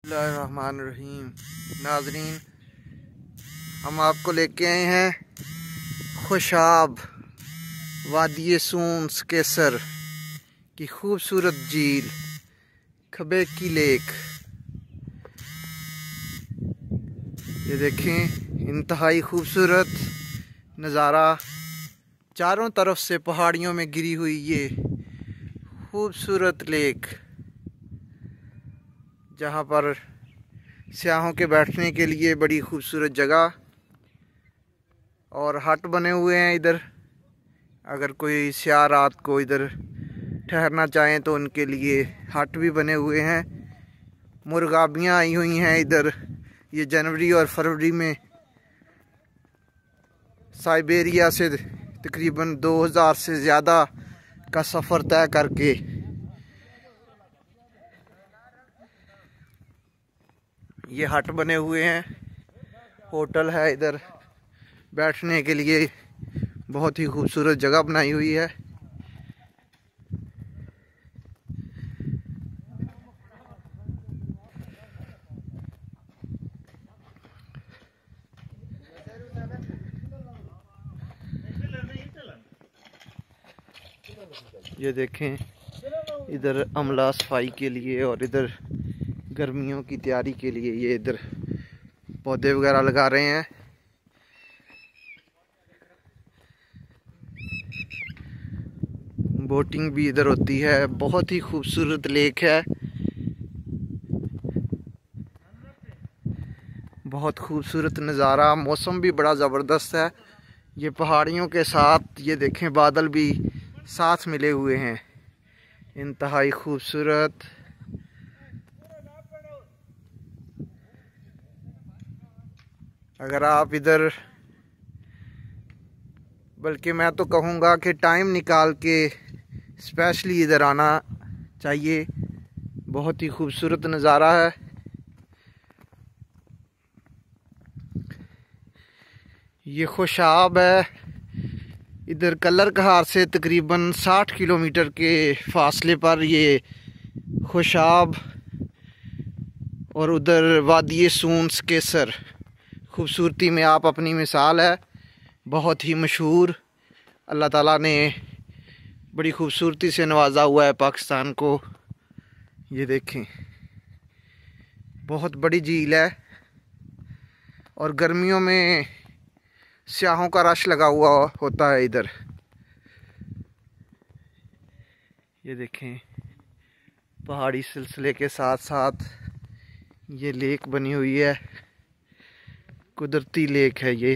बिस्मिल्लाहिर्रहमानिर्रहीम। नाज़रीन, हम आपको लेके आए हैं खुशाब वादी सूंस केसर की खूबसूरत झील खबेकी लेक। ये देखें, इंतहाई खूबसूरत नज़ारा, चारों तरफ से पहाड़ियों में घिरी हुई ये खूबसूरत लेक, जहाँ पर सियाहों के बैठने के लिए बड़ी खूबसूरत जगह और हट बने हुए हैं इधर। अगर कोई सियाह रात को इधर ठहरना चाहें तो उनके लिए हट भी बने हुए हैं। मुर्गाबियाँ आई हुई हैं इधर। ये जनवरी और फरवरी में साइबेरिया से तकरीबन 2000 से ज़्यादा का सफ़र तय करके ये हट बने हुए हैं। होटल है इधर बैठने के लिए, बहुत ही खूबसूरत जगह बनाई हुई है। ये देखें, इधर अमला सफाई के लिए और इधर गर्मियों की तैयारी के लिए ये इधर पौधे वगैरह लगा रहे हैं। बोटिंग भी इधर होती है। बहुत ही खूबसूरत लेक है, बहुत खूबसूरत नज़ारा। मौसम भी बड़ा ज़बरदस्त है। ये पहाड़ियों के साथ ये देखें, बादल भी साथ मिले हुए हैं। इंतहाई खूबसूरत। अगर आप इधर, बल्कि मैं तो कहूँगा कि टाइम निकाल के स्पेशली इधर आना चाहिए। बहुत ही खूबसूरत नज़ारा है। ये खुशाब है, इधर कलर कहार से तकरीबन 60 किलोमीटर के फासले पर ये खुशाब, और उधर वादी सूंस केसर। खूबसूरती में आप अपनी मिसाल है, बहुत ही मशहूर। अल्लाह ताला ने बड़ी खूबसूरती से नवाजा हुआ है पाकिस्तान को। ये देखें, बहुत बड़ी झील है और गर्मियों में सियाहों का रश लगा हुआ होता है इधर। ये देखें, पहाड़ी सिलसिले के साथ साथ ये लेक बनी हुई है। कुदरती लेक है ये।